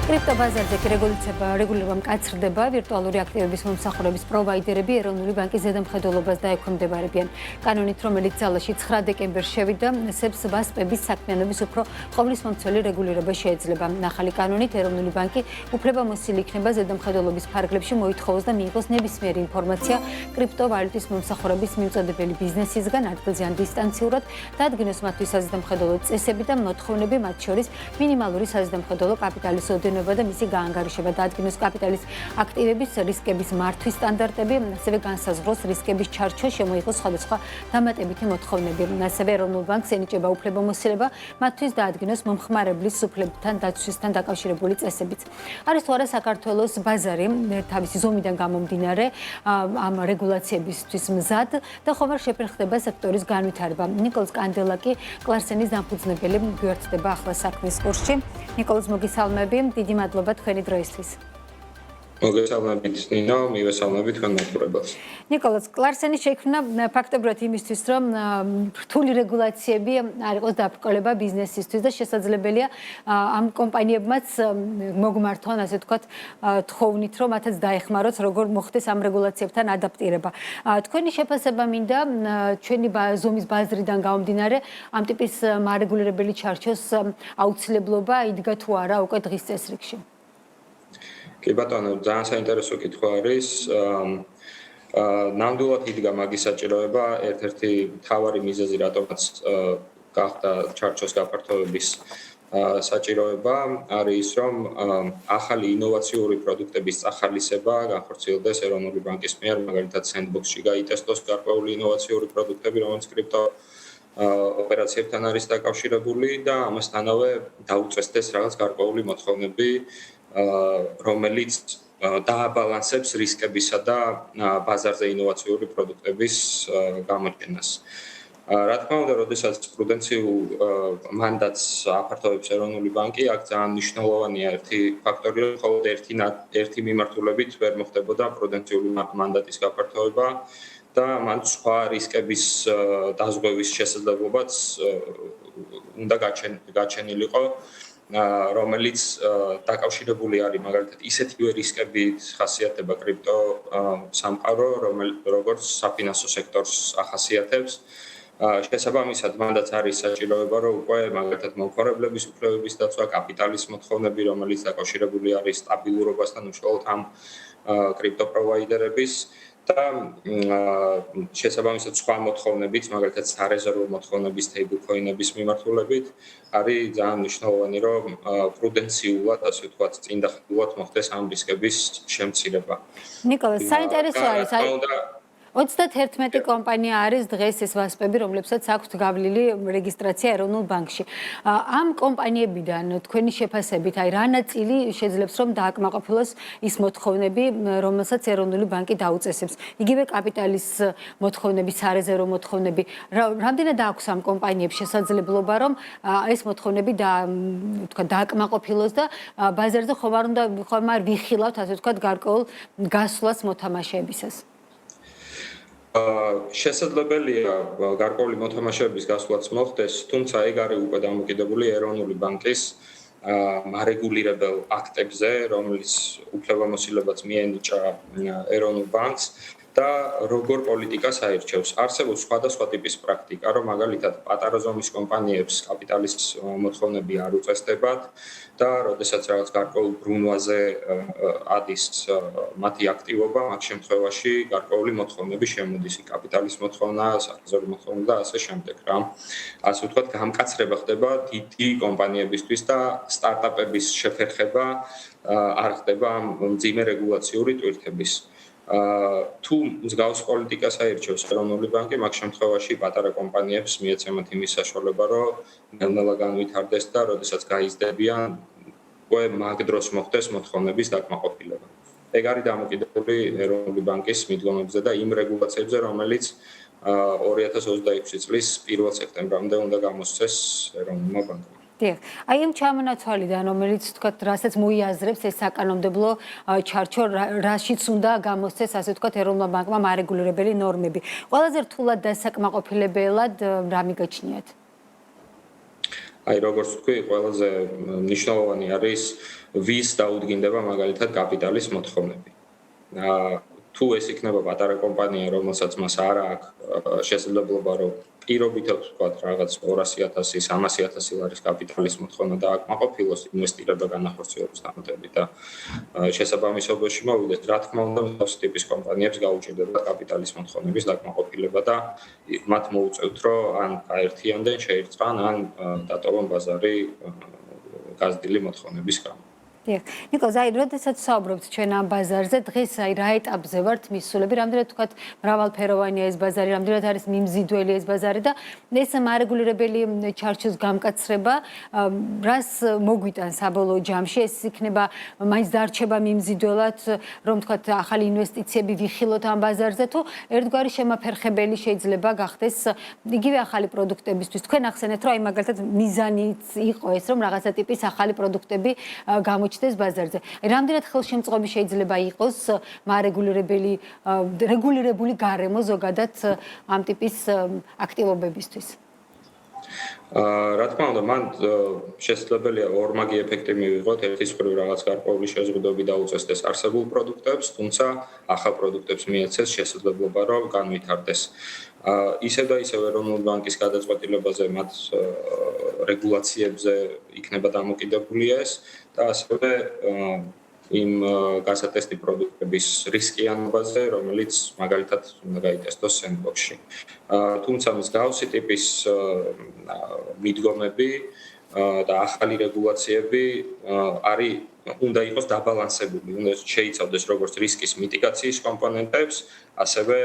კრიპტობაზარზე რეგულირება მკაცრდება, ვირტუალური აქტივების მომსახურების პროვაიდერები ეროვნული ბანკის ზედამხედველობას დაექვემდებარებიან. კანონით, რომელიც ძალაში 9 დეკემბერს შევიდა, SEBS ვასპების საქმიანობის უფრო ყოვლისმომცველი რეგულირება შეეძლება. ახალი კანონით ეროვნული ბანკი უფლებამოსილი იქნება ზედამხედველობის ფარგლებში მოითხოვოს და მიიღოს ნებისმიერი ინფორმაცია კრიპტოვალუტის მომსახურების მიმწოდებელი ბიზნესისგან ადგილზე ან დისტანციურად და ადგინოს მათთვის საზედამხედველო წესები და მოთხოვნები, მათ შორის მინიმალური საზედამხედველო კაპიტალის ოდენობა და მისი გაანგარიშება და ადგინოს კაპიტალის აქტივების რისკების მართვის სტანდარტები, ასევე განსაზღვროს რისკების ჩარჩო, შემოიღოს სხვადასხვა დამატებითი მოთხოვნები. ასევე ეროვნულ ბანკს ენიჭება უფლებამოსილება მათთვის დაადგინოს მომხმარებლის უფლებებთან დაცვისთან დაკავშირებული წესებიც. არის თუ არა საქართველოს ბაზარი თავისი ზომიდან გამომდინარე ამ რეგულაციებისთვის მზად და ხომარ შეფერხდება სექტორის განვითარება. ნიკოლოზ კანდელაკი, კლარსენის დამფუძნებელი, გვერდდება ახლა საქმის კურსში. ნიკოლოზ, მოგესალმები. დიდი მადლობა თქვენი დროისთვის. მოგესალმებით ნინო, მივესალმებით თქვენ მოწვევებს. ნიკოლოზ, კლარსენი შეიქმნა ფაქტობრივად იმისთვის, რომ რთული რეგულაციები არ იყოს დაბრკოლება ბიზნესისთვის და შესაძლებელია ამ კომპანიებმაც მოგმართონ, ასე ვთქვათ, თხოვნით, რომ მათაც დაეხმაროთ, როგორ მოხდეს ამ რეგულაციებთან ადაპტირება. თქვენი შეფასება მინდა ჩვენი ზომის ბაზრიდან გამომდინარე ამ ტიპის მარეგულირებელი ჩარჩოს აუცილებლობა იდგა თუ არა უკვე დღის წესრიგში. კი ბატონო, ძალიან საინტერესო კითხვა არის. ნამდვილად იდგა მაგის საჭიროება, ერთ-ერთი მთავარი მიზეზი, რატომაც გახდა ჩარჩოს გაფართოების საჭიროება, არის რომ ახალი ინოვაციური პროდუქტების წახალისება განხორციელდეს ეროვნული ბანკის მიერ, მაგალითად Sandbox-ში გაიტესტოს გარკვეული ინოვაციური პროდუქტები, რომელიც კრიპტო ოპერაციებთან არის დაკავშირებული და ამასთანავე დაუწესდეს რაღაც გარკვეული მოთხოვნები, რომელიც დააბალანსებს რისკებისა და ბაზარზე ინოვაციური პროდუქტების გამოჩენას. რა თქმა უნდა, როდესაც პრუდენციულ მანდატს აფართოვებს ეროვნული ბანკი, აქ ძალიან მნიშვნელოვანია ერთი ფაქტორი, რომ მხოლოდ ერთი მიმართულებით ვერ მოხდებოდა პრუდენციული მანდატის გაფართოვება და მან სხვა რისკების დაზღვევის შესაძლებლობაც უნდა გაჩენილიყო, რომელიც დაკავშირებული არის მაგალითად ისეთივე რისკებით ხასიათდება კრიპტო სამყარო, როგორც საფინანსო სექტორს ახასიათებს. შესაბამისად, მანდაც არის საჭიროება, რომ უკვე მაგალითად მომხმარებლების უფლებების დაცვა, კაპიტალის მოთხოვნები, რომელიც დაკავშირებული არის სტაბილურობასთან უშუალოდ ამ კრიპტო პროვაიდერების და შესაბამისად სხვა მოთხოვნებიც, მაგალითად სარეზერვო მოთხოვნების stablecoin-ების მიმართულებით არის ძალიან მნიშვნელოვანი, რომ პრუდენციულად, ასე ვთქვათ, წინდახედულად მოხდეს ამ რისკების შემცირება. ნიკოლოზ, საინტერესო არის 31 კომპანია არის დღეს ეს ვასპები, რომლებსაც აქვთ გავლილი რეგისტრაცია ეროვნულ ბანკში. ამ კომპანიებიდან თქვენი შეფასებით, რა ნაწილი შეძლებს რომ დააკმაყოფილოს ის მოთხოვნები, რომელსაც ეროვნული ბანკი დაუწესებს. იგივე კაპიტალის მოთხოვნები, სარეზერვო მოთხოვნები. რამდენად აქვს ამ კომპანიებს შესაძლებლობა, რომ ეს მოთხოვნები დააკმაყოფილოს და ბაზარზე ხომ არ ვიხილავთ, ასე ვთქვათ, გარკვეულ გასვლას მოთამაშეებისას. შესაძლებელია გარკვეული მოთამაშეების გასვლაც მოხდეს, თუმცა ეგ არის უკვე დამოკიდებული ეროვნული ბანკის მარეგულირებელ აქტებზე, რომელიც უფლებამოსილებაც მიენიჭა ეროვნულ ბანკს და როგორ პოლიტიკას აირჩევს. არსებობს სხვადასხვა ტიპის პრაქტიკა, რომ მაგალითად პატარა ზომის კომპანიებს კაპიტალის მოთხოვნები არ უწესდებათ და როდესაც რაღაც გარკვეულ ბრუნვაზე ადის მათი აქტივობა, მაგ შემთხვევაში გარკვეული მოთხოვნები შემოდის, კაპიტალის მოთხოვნა, სარეზერვო მოთხოვნა და ასე შემდეგ რა. ასე ვთქვათ, გამკაცრება ხდება დიდი კომპანიებისთვის და სტარტაპების შეფერხება არ ხდება მძიმე რეგულაციური ტვირთების. თუ მსგავს პოლიტიკას აირჩევს ეროვნული ბანკი, მაგ შემთხვევაში პატარა კომპანიებს მიეცემათ იმის საშუალება, რომ ნელ-ნელა განვითარდეს და როდესაც გაიზრდებიან, უკვე მაგ დროს მოხდეს მოთხოვნების დაკმაყოფილება. ეგ არის დამოკიდებული ეროვნული ბანკის მიდგომებზე და იმ რეგულაციებზე, რომელიც 2026 წლის 1 სექტემბრამდე უნდა გამოსცეს ეროვნულმა ბანკმა. დიახ. აი ამ ჩამონაცვალიდან, რომელიც თქვათ, რასაც მოიაზრებს ეს საკანონმდებლო ჩარჩო, რაშიც უნდა გამოსცეს, ასე ვთქვათ, ეროვნულმა ბანკმა მარეგულირებელი ნორმები. ყველაზე რთულად და საკმაყოფილებელად რა მიგაჩნიათ? აი როგორც თქვი, ყველაზე მნიშვნელოვანი არის ვის დაუდგინდება მაგალითად კაპიტალის მოთხოვნები. თუ ეს იქნება პატარა კომპანია, რომელსაც მას არ აქვს შესაძლებლობა რომ პირობითად ვთქვათ რაღაც 200,000, 300,000 ლარის კაპიტალის მოთხოვნა დააკმაყოფილოს ინვესტირება განახორციელოს დამატებით და შესაბამისობაში მოვიდეს, რა თქმა უნდა, მსგავსი ტიპის კომპანიებს გაუჭირდება კაპიტალის მოთხოვნების დაკმაყოფილება და მათ მოუწევთ, რომ ან გაერთიანდნენ, შეირწყან, ან დატოვონ ბაზარი გაზრდილი მოთხოვნების გამო. ნიკოს, აი, როდესაც საუბრობთ ჩვენ ამ ბაზარზე, დღეს აი რა ეტაპზე ვართ მისულები, რამდენად თქვათ მრავალფეროვანია ეს ბაზარი, რამდენად არის მიმზიდველი ეს ბაზარი და ეს მარეგულირებელი ჩარჩოს გამკაცრება, რას მოგვიტანს საბოლოო ჯამში, ეს იქნება მაინც დარჩება მიმზიდველად, რომ თქვათ ახალი ინვესტიციები ვიხილოთ ამ ბაზარზე თუ ერთგვარი შემაფერხებელი შეიძლება გახდეს იგივე ახალი პროდუქტებისთვის. თქვენ ახსენეთ, რომ აი მაგალითად მიზანიც იყო ეს, რომ რაღაცა ტიპის ახალი პროდუქტები გამოჩნდეს ბაზარზე. რამდენად ხელშემწყობი შეიძლება იყოს რეგულირებული გარემო ზოგადად ამ ტიპის აქტივობებისთვის? რა თქმა უნდა, მან შესაძლებელია ორმაგი ეფექტი მივიღოთ, ერთის მხრივ რაღაც გარკვეული შეზღუდვები დაუწესდეს არსებულ პროდუქტებს, თუმცა ახალ პროდუქტებს მიეცეს შესაძლებლობა, რომ განვითარდეს. ისევ და ისევ ეროვნული ბანკის გადაწყვეტილებაზე მათ რეგულაციებზე იქნება დამოკიდებული ეს და ასევე იმ გასატესტი პროდუქტების რისკიანობაზე, რომელიც მაგალითად უნდა გაიტესტოს სენდბოქსში. თუმცა მსგავსი ტიპის მიდგომები და ახალი რეგულაციები უნდა იყოს დაბალანსებული, უნდა შეიცავდეს როგორც რისკის მიტიგაციის კომპონენტებს, ასევე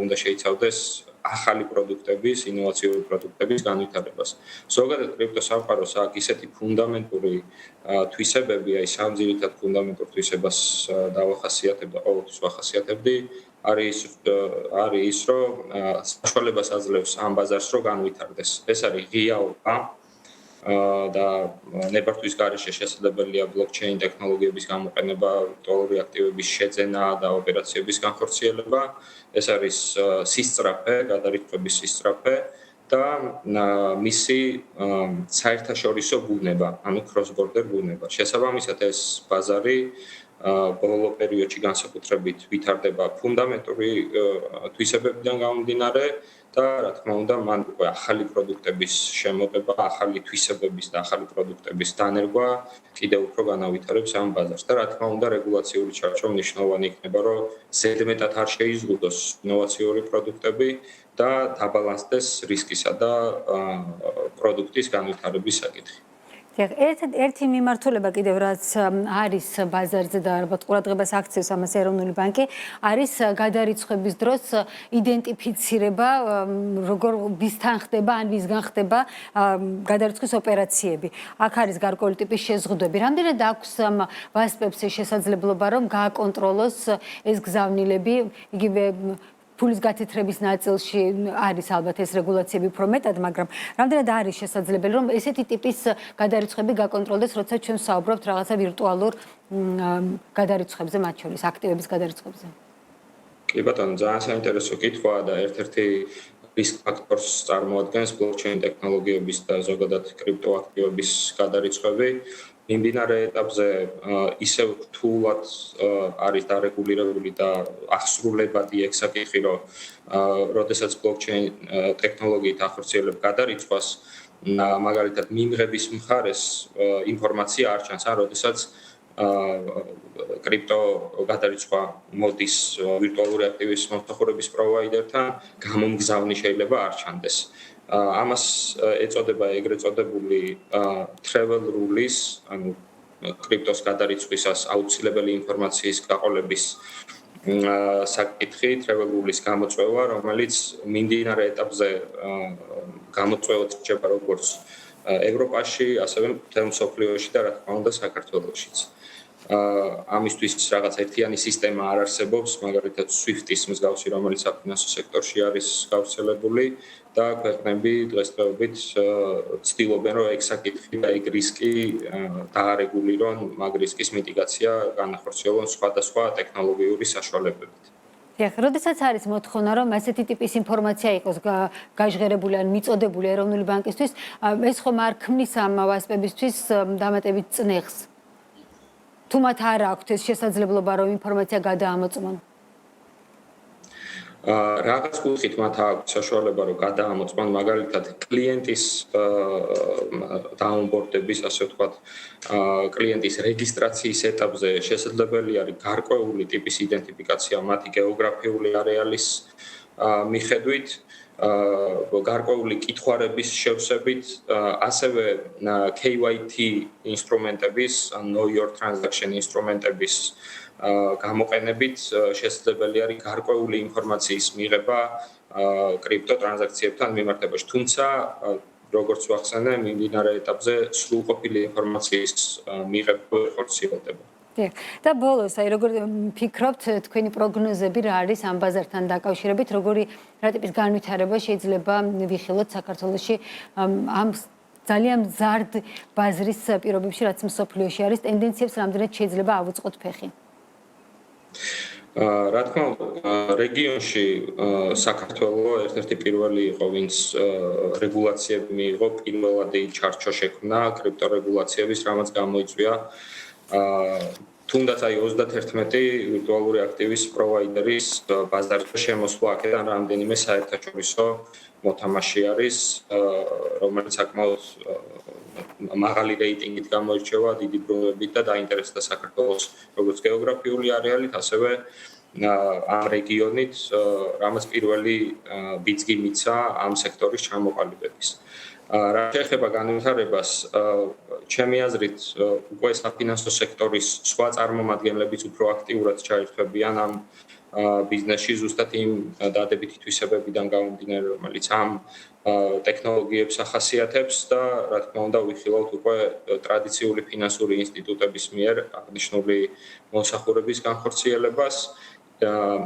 უნდა შეიცავდეს ახალი პროდუქტების, ინოვაციური პროდუქტების განვითარებას. ზოგადად კრიპტოსამყაროს აქვს ისეთი ფუნდამენტური თვისებები, აი სამ ძირითად ფუნდამენტურ თვისებას დავახასიათებ და ყოველთვის ვახასიათებდი, არის ის, რომ საშუალებას აძლევს ამ ბაზარს რომ განვითარდეს. ეს არის ღიაობა და ნებართვის გარეშე შესაძლებელია ბლოკჩეინ ტექნოლოგიების გამოყენება, ვირტუალური აქტივების შეძენა და ოპერაციების განხორციელება. ეს არის სისწრაფე, გადარიცხვის სისწრაფე და მისი საერთაშორისო ბუნება, ანუ cross-border ბუნება. შესაბამისად ეს ბაზარი ბოლო პერიოდში განსაკუთრებით ვითარდება ფუნდამენტური თვისებებიდან გამომდინარე და რა თქმა უნდა, მან უკვე ახალი პროდუქტების შემოღება, ახალი თვისებების და ახალი პროდუქტების დანერგვა კიდევ უფრო განავითარებს ამ ბაზარს და რა თქმა უნდა, რეგულაციური ჩარჩო მნიშვნელოვანი იქნება, რომ ზედმეტად არ შეიზღუდოს ინოვაციური პროდუქტები და დაბალანსდეს რისკისა და პროდუქტის განვითარების საკითხი. ერთი მიმართულება კიდევ რაც არის ბაზარზე და ალბათ ყურადღებას აქცევს ამას ეროვნული ბანკი, არის გადარიცხვის დროს იდენტიფიცირება, როგორ ვისთან ხდება, ან ვისგან ხდება გადარიცხვის ოპერაციები. აქ არის გარკვეული ტიპის შეზღუდვები. რამდენად აქვს ამ ვასპებს შესაძლებლობა, რომ გააკონტროლოს ეს გზავნილები, იგივე ფულის გათეთრების ნაწილში არის ალბათ ეს რეგულაციები უფრო მეტად, მაგრამ რამდენად არის შესაძლებელი, რომ ესეთი ტიპის გადარიცხვები გაკონტროლდეს, როცა ჩვენ საუბრობთ რაღაცა ვირტუალურ გადარიცხვებზე, მათ შორის აქტივების გადარიცხვებზე. კი ბატონო, ძალიან საინტერესო კითხვაა და ერთ-ერთი რისკ ფაქტორს წარმოადგენს ბლოკჩეინ ტექნოლოგიების და ზოგადად კრიპტოაქტივების გადარიცხვები. მიმდინარე ეტაპზე ისევ რთულად არის დარეგულირებული და აღსრულებადი ეგ საკითხი, რომ როდესაც ბლოკჩეინ ტექნოლოგიით ახორციელებ გადარიცხვას, მაგალითად მიმღების მხარეს ინფორმაცია არ ჩანს, ან როდესაც კრიპტო გადარიცხვა მოდის ვირტუალური აქტივის მომსახურების პროვაიდერთან, გამომგზავნი შეიძლება არ ჩანდეს. ამას ეწოდება ეგრეთ წოდებული travel rules, ანუ კრიპტოს გადარიცხვისას აუცილებელი ინფორმაციის გაყოლების საკითხი, travel rules გამოწვევა, რომელიც მიმდინარე ეტაპზე გამოწვევად რჩება როგორც ევროპაში, ასევე მთელ მსოფლიოში და რა თქმა უნდა საქართველოშიც. ამისთვის რაღაც ერთიანი სისტემა არ არსებობს, მაგალითად SWIFT-ის მსგავსი, რომელიც საფინანსო სექტორში არის გავრცელებული და ქვეყნები დღესდღეობით ცდილობენ, რომ ეგ საკითხი და ეგ რისკი დაარეგულირონ, მაგ რისკის მიტიგაცია განახორციელონ სხვადასხვა ტექნოლოგიური საშუალებებით. დიახ, როდესაც არის მოთხოვნა, რომ ასეთი ტიპის ინფორმაცია იყოს გაჟღერებული ან მიწოდებული ეროვნული ბანკისთვის, ეს ხომ არ ქმნის ამ ვასპებისთვის დამატებით წნეხს. თუ მათ არ აქვთ ეს შესაძლებლობა, რომ ინფორმაცია გადაამოწმონ. რაღაც კუთხით მათ აქვს საშუალება, რომ გადაამოწმონ მაგალითად კლიენტის დაონბორდების, ასე ვთქვათ, კლიენტის რეგისტრაციის ეტაპზე შესაძლებელი არის გარკვეული ტიპის იდენტიფიკაცია მათი გეოგრაფიული არეალის მიხედვით, გარკვეული კითხვარების შევსებით, ასევე KYT ინსტრუმენტების, Know Your Transaction ინსტრუმენტების გამოყენებით შესაძლებელი არის გარკვეული ინფორმაციის მიღება კრიპტო ტრანზაქციებთან მიმართებაში. თუმცა, როგორც ვახსენე, მიმდინარე ეტაპზე სრულყოფილი ინფორმაციის მიღება ხორციელდება. და ბოლოს, აი როგორ ფიქრობთ, თქვენი პროგნოზები რა არის ამ ბაზართან დაკავშირებით, რა ტიპის განვითარება შეიძლება ვიხილოთ საქართველოში ამ ძალიან მზარდ ბაზრის პირობებში, რაც მსოფლიოში არის, ტენდენციებს რამდენად შეიძლება ავუწყოთ ფეხი? რა თქმა უნდა, რეგიონში საქართველოს ერთ-ერთი პირველი იყო, ვინც რეგულაციები მიიღო, პირველადი ჩარჩო შექმნა კრიპტორეგულაციების, რამაც გამოიწვია თუნდაც აი 31 ვირტუალური აქტივის პროვაიდერის ბაზარზე შემოსვლა, აქედან რამდენიმე საერთაშორისო მოთამაშე არის, რომელიც საკმაოდ მაღალი რეიტინგით გამოირჩევა, დიდი ბრუნვებით და დაინტერესდა საქართველოს როგორც გეოგრაფიული არეალით, ასევე ამ რეგიონით, რამაც პირველი ბიძგი მიცა ამ სექტორის ჩამოყალიბების. რა შეეხება განვითარებას, ჩემი აზრით, უკვე საფინანსო სექტორის სხვა წარმომადგენლებიც უფრო აქტიურად ჩაერთვებიან ამ ბიზნესში, ზუსტად იმ დადებითი თვისებებიდან გამომდინარე, რომელიც ამ ტექნოლოგიებს ახასიათებს და რა თქმა უნდა, ვიხილავთ უკვე ტრადიციული ფინანსური ინსტიტუტების მიერ აღნიშნული მომსახურების განხორციელებას.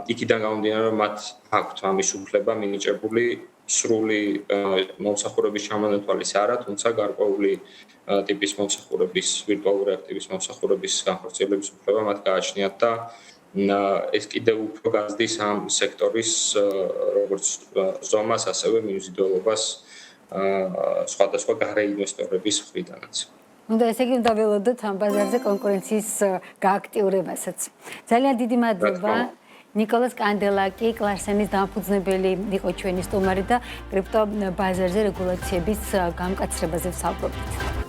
იქიდან გამომდინარე, რომ მათ აქვთ ამის უფლება მინიჭებული სრული მომსახურების ჩამონათვალის არა, თუმცა გარკვეული ტიპის მომსახურების, ვირტუალური აქტივის მომსახურების განხორციელების უფლება მათ გააჩნიათ და ეს კიდევ უფრო გაზრდის ამ სექტორის როგორც ზომას, ასევე მიმზიდველობას სხვადასხვა გარე ინვესტორების მხრიდანაც. უნდა ესე იგი უნდა ველოდოთ ამ ბაზარზე კონკურენციის გააქტიურებასაც. ძალიან დიდი მადლობა. ნიკოლას კანდელაკი, კლარსენის დამფუძნებელი იყო ჩვენი სტუმარი და კრიპტო ბაზარზე რეგულაციების გამკაცრებაზე ვსაუბრობთ.